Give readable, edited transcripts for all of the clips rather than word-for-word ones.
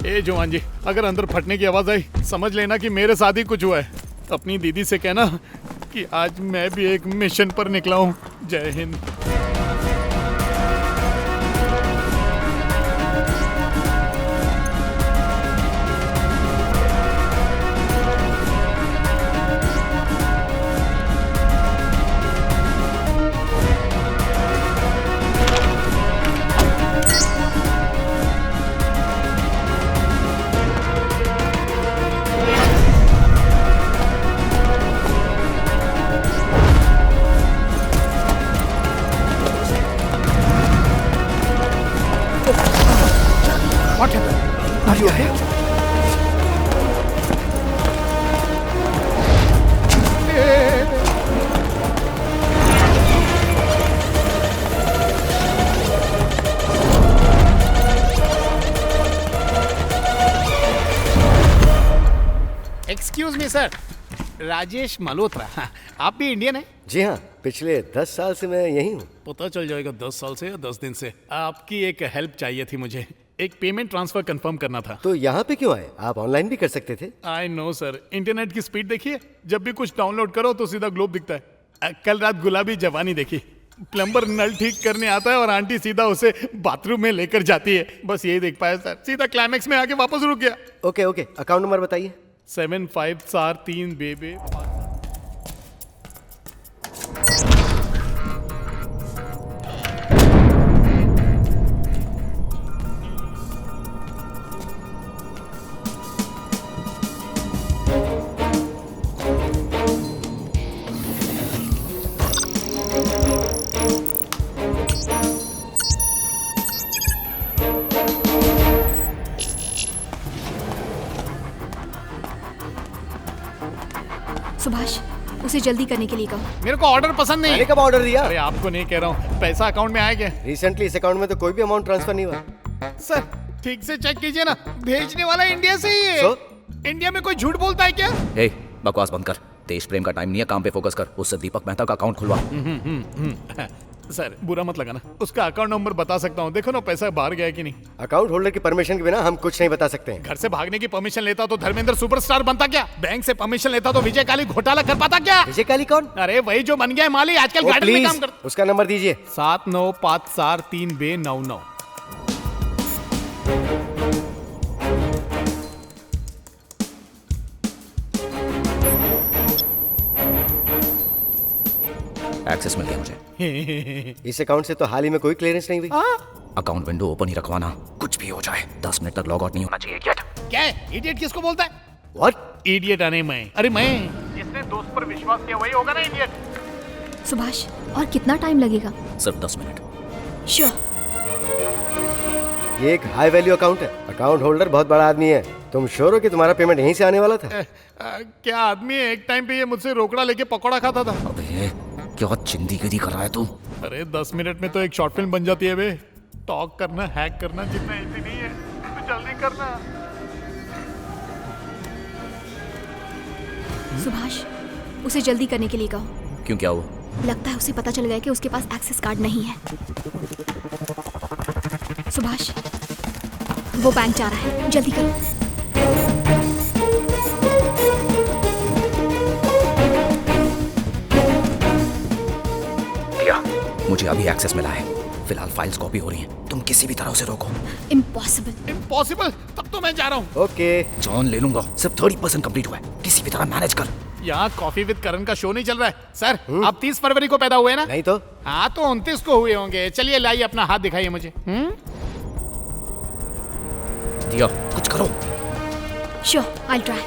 ए जवान जी, अगर अंदर फटने की आवाज आई समझ लेना कि मेरे साथ ही कुछ हुआ है। अपनी दीदी से कहना कि आज मैं भी एक मिशन पर निकला हूँ। जय Hind. Excuse me sir, Rajesh Malhotra. हाँ, आप भी इंडियन हैं? जी हाँ, पिछले 10 साल से मैं यही हूँ। पता चल जाएगा 10 साल से या 10 दिन से। आपकी एक हेल्प चाहिए थी मुझे। एक पेमेंट ट्रांसफर कंफर्म करना था। तो यहाँ पे क्यों आए? आप ऑनलाइन भी कर सकते थे। आई नो सर, इंटरनेट की स्पीड देखिए। जब भी कुछ डाउनलोड करो तो सीधा ग्लोब दिखता है। कल रात गुलाबी जवानी देखी। प्लम्बर नल ठीक करने आता है और आंटी सीधा उसे बाथरूम में लेकर जाती है। बस यही देख पाया सर। सीधा क्लाइमेक्स में आके वापस रुक गया। ओके, अकाउंट नंबर बताइए। 7543 बेबे। सुभाष, उसे जल्दी करने के लिए कहो। मेरे को ऑर्डर पसंद नहीं मैंने है। कब ऑर्डर दिया? अरे आपको नहीं कह रहा हूँ, पैसा अकाउंट में आया क्या? रिसेंटली इस अकाउंट में तो कोई भी अमाउंट ट्रांसफर नहीं हुआ। सर ठीक से चेक कीजिए ना, भेजने वाला इंडिया से ही है। So? इंडिया में कोई झूठ बोलता है क्या? ए, बकवास बंद कर। देश प्रेम का टाइम नहीं है, काम पे फोकस कर। उससे दीपक मेहता का अकाउंट खुलवा। सर बुरा मत लगाना, उसका अकाउंट नंबर बता सकता हूँ। देखो ना पैसा बाहर गया कि नहीं। अकाउंट होल्डर की परमिशन के बिना हम कुछ नहीं बता सकते हैं। घर से भागने की परमिशन लेता तो धर्मेंद्र सुपरस्टार बनता क्या? बैंक से परमिशन लेता तो विजय काली घोटाला कर पाता क्या? विजय काली कौन? अरे वही जो बन गया है माली, आजकल गार्डन में काम करता। उसका नंबर दीजिए। 7954 एक्सेस मिल गया मुझे। इस अकाउंट से तो हाल ही में कोई क्लियरेंस नहीं हुई। अकाउंट विंडो ओपन ही रखवाना, कुछ भी हो जाए 10 मिनट तक लॉग आउट नहीं होना चाहिए। क्या इडियट किसको बोलता है? व्हाट? इडियट आने मैं? अरे मैं जिसने दोस्त पर विश्वास किया वही होगा ना इडियट। सुभाष, और कितना टाइम लगेगा? सिर्फ 10 मिनट। श्योर। ये एक हाई वैल्यू अकाउंट है। अकाउंट होल्डर बहुत बड़ा आदमी है। तुम श्योर हो कि तुम्हारा पेमेंट यहीं से आने वाला था? क्या आदमी है? एक टाइम पे ये मुझसे रोकड़ा लेके पकौड़ा खाता था। अबे क्या चिंदीगिरी कर रहा है तू? अरे 10 मिनट में तो एक शॉर्ट फिल्म बन जाती है बे। टॉक करना, हैक करना जितना इजी नहीं है, तो जल्दी करना। सुभाष, उसे जल्दी करने के लिए कहो। क्यों, क्या हुआ? लगता है उसे पता चल गया कि उसके पास एक्सेस कार्ड नहीं है। सुभाष, वो बैंक जा रहा है, जल्दी करो। मुझे अभी एक्सेस मिला है। फिलहाल फाइल्स कॉपी हो रही हैं। तुम किसी भी तरह उसे रोको। इम्पॉसिबल। इम्पॉसिबल? तब तो मैं जा रहा हूँ। ओके, जान ले लूंगा। सिर्फ 30% कंप्लीट हुआ है। किसी भी तरह मैनेज कर। यहाँ कॉफी विद करण का शो नहीं चल रहा है सर। आप 30 फरवरी को पैदा हुए ना? नहीं तो? हाँ तो 29 को हुए होंगे। चलिए लाइए अपना हाथ दिखाइए मुझे। दिया, कुछ करो। Sure, I will try.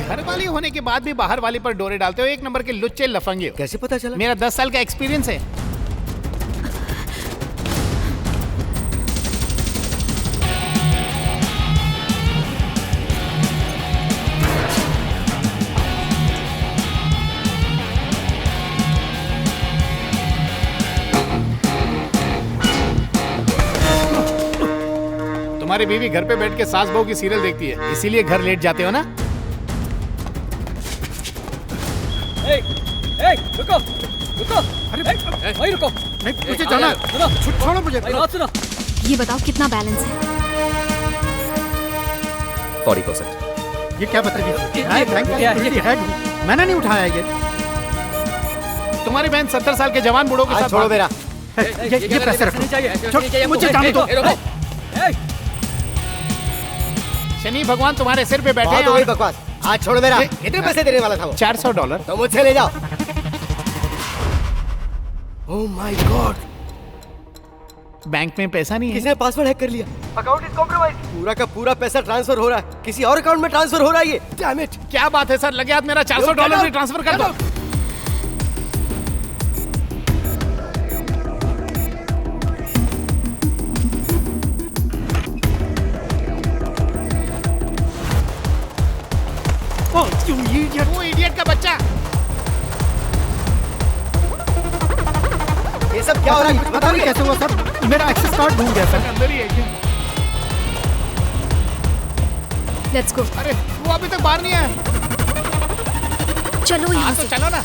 घर वाली होने के बाद भी बाहर वाली पर डोरे डालते हो। एक नंबर के लुच्चे लफंगे हो। कैसे पता चला? मेरा 10 साल का एक्सपीरियंस है। तुम्हारी बीवी घर पे बैठ के सास बहू की सीरियल देखती है, इसीलिए घर लेट जाते हो ना? रुको रुको, भाई रुको, नहीं मुझे जाना है। छोड़ो मुझे। भाई बात सुनो। ये बताओ कितना बैलेंस है? 40%। ये क्या बदतमीजी है? मैं बैंक का क्या है? security head हूँ। मैंने नहीं उठाया ये। तुम्हारी बहन 70 साल के जवान बूढ़ों के आज साथ छोड़ो मेरा। ये पैसे रखो। मुझे जाने दो। शनि भगवान तुम्हारे सिर पे बैठे बहुत हैं हो गई और बकवास। आज छोड़ो मेरा। कितने पैसे देने वाला था वो? $400। तो मुझसे ले जाओ। ओह माय गॉड, बैंक में पैसा नहीं है। किसने पासवर्ड हैक कर लिया? Account is compromised. पूरा का पूरा पैसा ट्रांसफर हो रहा है, किसी और अकाउंट में ट्रांसफर हो रहा है ये। Damn it. क्या बात है सर, लगे हाथ मेरा $400 भी ट्रांसफर कर दो। Oh you idiot. वो इडियट का बच्चा। ये सब क्या हो रहा है? कुछ बता नहीं कैसे हुआ सर? मेरा एक्सेस कार्ड भूल गया सर। अंदर ही है क्या? Let's go. अरे वो अभी तक बाहर नहीं आया। चलो हाँ यहाँ तो से। चलो ना।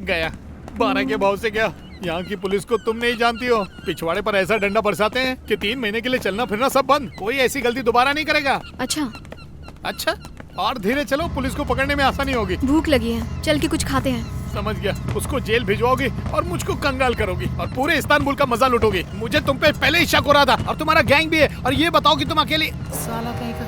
गया 12 के भाव से गया। यहाँ की पुलिस को तुम नहीं जानती हो, पिछवाड़े पर ऐसा डंडा बरसाते हैं कि 3 महीने के लिए चलना फिरना सब बंद। कोई ऐसी गलती दोबारा नहीं करेगा। अच्छा, अच्छा, और धीरे चलो, पुलिस को पकड़ने में आसानी होगी। भूख लगी है, चल के कुछ खाते हैं। समझ गया। उसको जेल भिजवाओगी और मुझको कंगाल करोगी और पूरे इस्तांबुल का मजा लूटोगी। मुझे तुम पे पहले ही शक हो रहा था और तुम्हारा गैंग भी है। और ये बताओ कि तुम अकेली साला कहीं का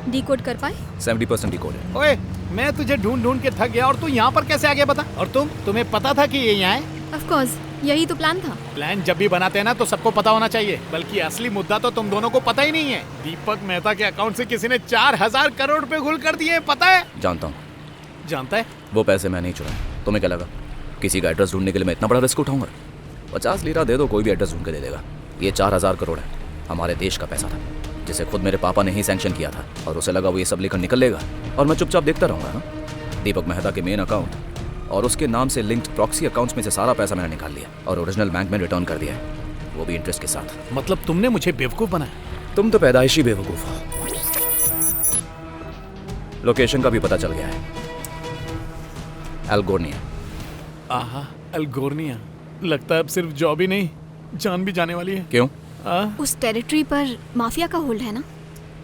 डिकोड कर पाए? 70% डिकोड है। ओए, मैं तुझे ढूंढ ढूंढ के थक गया और तू यहाँ पर कैसे आ गया बता। और तुम्हें पता था कि ये यहाँ है? ऑफ कोर्स, यही तो प्लान था। प्लान जब भी बनाते हैं ना तो सबको पता होना चाहिए, बल्कि असली मुद्दा तो तुम दोनों को पता ही नहीं है। दीपक मेहता के अकाउंट से किसी ने 4000 करोड़ रुपए घुल कर दिए, पता है? जानता हूँ। जानता है? वो पैसे मैं नहीं चुराए। तुम्हें क्या लगा किसी का एड्रेस ढूंढने के लिए मैं इतना बड़ा रिस्क उठाऊंगा? 50 लीरा दे दो, कोई भी एड्रेस ढूंढ के दे देगा। ये 4000 करोड़ है, हमारे देश का पैसा था, जिसे खुद मेरे पापा ने ही सैंक्शन किया था। और उसे लगा वो ये सब लेकर निकल लेगा और मैं चुपचाप देखता रहूंगा। हाँ? दीपक मेहता के मेन अकाउंट और उसके नाम से लिंक्ड प्रॉक्सी अकाउंट्स में से सारा पैसा मैंने निकाल लिया और ओरिजिनल बैंक में रिटर्न कर दिया है, वो भी इंटरेस्ट के साथ। मतलब तुमने मुझे बेवकूफ बनाया? तुम तो पैदाइशी बेवकूफ हो। लोकेशन का भी पता चल गया है, एल्गोर्निया। आहा, एल्गोर्निया। लगता है अब सिर्फ जॉब ही नहीं, जान भी जाने वाली है। क्यों? उस टेरिटरी पर माफिया का होल्ड है ना?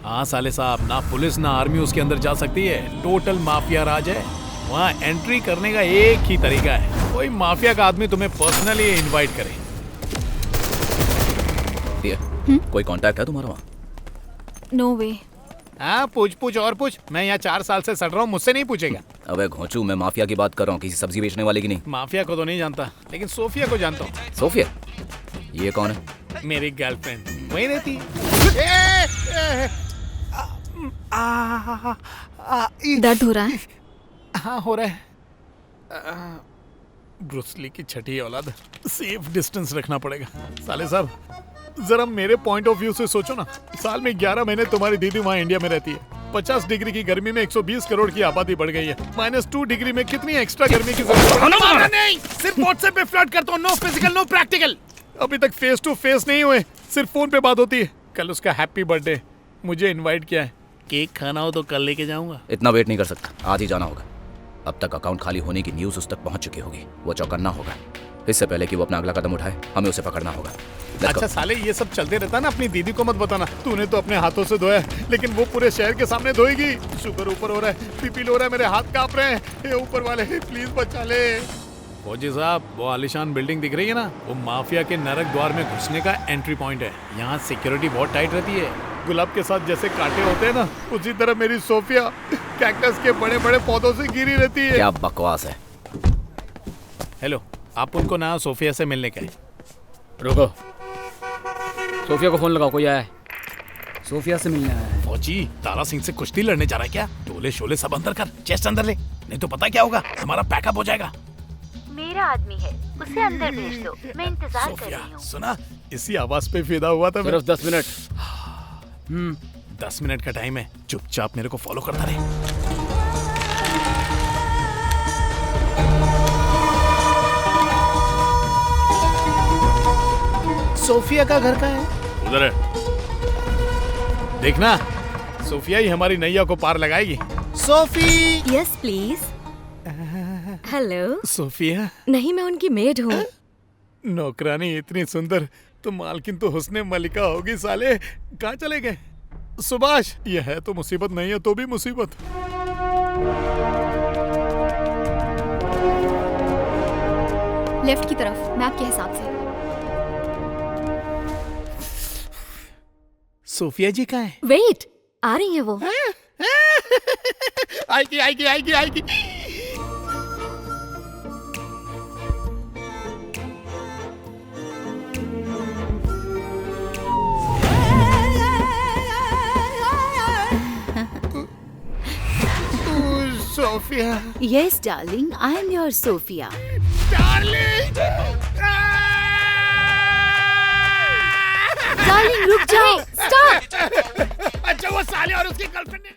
हाँ साले साहब, ना पुलिस ना आर्मी उसके अंदर जा सकती है। टोटल माफिया राज है। वहाँ एंट्री करने का एक ही तरीका है, कोई माफिया का आदमी तुम्हें पर्सनली इनवाइट करे। कोई कांटेक्ट है तुम्हारा वहाँ? नो वे। हाँ, पूछ और पूछ। मैं यहाँ 4 साल से सड़ रहा हूँ, मुझसे नहीं पूछेगा। अबे घोंचू, मैं माफिया की बात कर रहा हूँ, किसी सब्जी बेचने वाले की नहीं। माफिया को तो नहीं जानता, लेकिन सोफिया को जानता हूँ। सोफिया? ये कौन है? मेरी गर्लफ्रेंड वहीं रहती है। दर्द हो रहा है? हाँ हो रहा है। ब्रूसली की छठी औलाद, सेफ डिस्टेंस रखना पड़ेगा। साले साहब, जरा मेरे पॉइंट ऑफ व्यू से सोचो ना। साल में 11 महीने तुम्हारी दीदी वहाँ इंडिया में रहती है 50 डिग्री की गर्मी में 120 करोड़ की आबादी बढ़ गई है। -2 डिग्री में कितनी एक्स्ट्रा गर्मी की जरूरत है? नहीं, सिर्फ व्हाट्सएप पे फ्लर्ट करता हूँ, नो फिजिकल नो प्रैक्टिकल। अभी तक फेस टू फेस नहीं हुए, सिर्फ फोन पे बात होती है। कल उसका हैप्पी बर्थडे, मुझे इनवाइट किया है। केक खाना हो तो कल लेके जाऊंगा। इतना वेट नहीं कर सकता, आज ही जाना होगा। अब तक अकाउंट खाली होने की न्यूज़ उस तक पहुंच चुकी होगी। वो चौकन्ना होगा। इससे पहले कि वो अपना अगला कदम उठाए, हमें उसे पकड़ना होगा। Let's अच्छा go. साले, ये सब चलते रहता ना, अपनी दीदी को मत बताना। तूने तो अपने हाथों से धोया, लेकिन वो पूरे शहर के सामने धोएगी। शुगर ऊपर हो रहा है, बीपी लो रहा है, मेरे हाथ कांप रहे हैं। ये ऊपर वाले प्लीज बचा ले। फौजी साहब, वो आलिशान बिल्डिंग दिख रही है ना, वो माफिया के नरक द्वार में घुसने का एंट्री पॉइंट है। यहाँ सिक्योरिटी बहुत टाइट रहती है। गुलाब के साथ जैसे कांटे होते हैं ना, उसी तरह मेरी सोफिया कैक्टस के बड़े बड़े पौधों से घिरी रहती है। क्या बकवास है। हेलो, आप उनको ना सोफिया से मिलने गए। रुको, सोफिया को फोन लगाओ, कोई आया है। सोफिया से मिलने आया है। फौजी, तारा सिंह से कुश्ती लड़ने जा रहा है क्या? टोले शोले सब अंदर कर, चेस्ट अंदर ले, नहीं तो पता क्या होगा, हमारा पैकअप हो जाएगा। मेरा आदमी है, उसे अंदर भेज दो, मैं इंतजार कर सोफिया, रही हूँ। सुना, इसी आवाज पे फिदा हुआ था मैं। सिर्फ 10 मिनट। 10 मिनट का टाइम है, चुपचाप मेरे को फॉलो करता रहे। सोफिया का घर कहाँ है? उधर है। देखना, सोफिया ही हमारी नैया को पार लगाएगी। Sophie. Yes please. Hello. Sophia. नहीं, मैं उनकी मेड हूँ। नौकरानी इतनी सुंदर तो मालकिन तो हुस्ने मलिका होगी। साले कहाँ चले गए? सुभाष, ये है तो मुसीबत, नहीं है तो भी मुसीबत। लेफ्ट की तरफ, मैप के हिसाब से। सोफिया जी कहाँ है? वेट, आ रही है वो। आएगी आएगी आएगी आएगी। Sophia. Yes darling, I am your Sophia. Darling. Darling रुक जाओ, स्टॉप। अच्छा, वो साले और उसकी गर्लफ्रेंड ने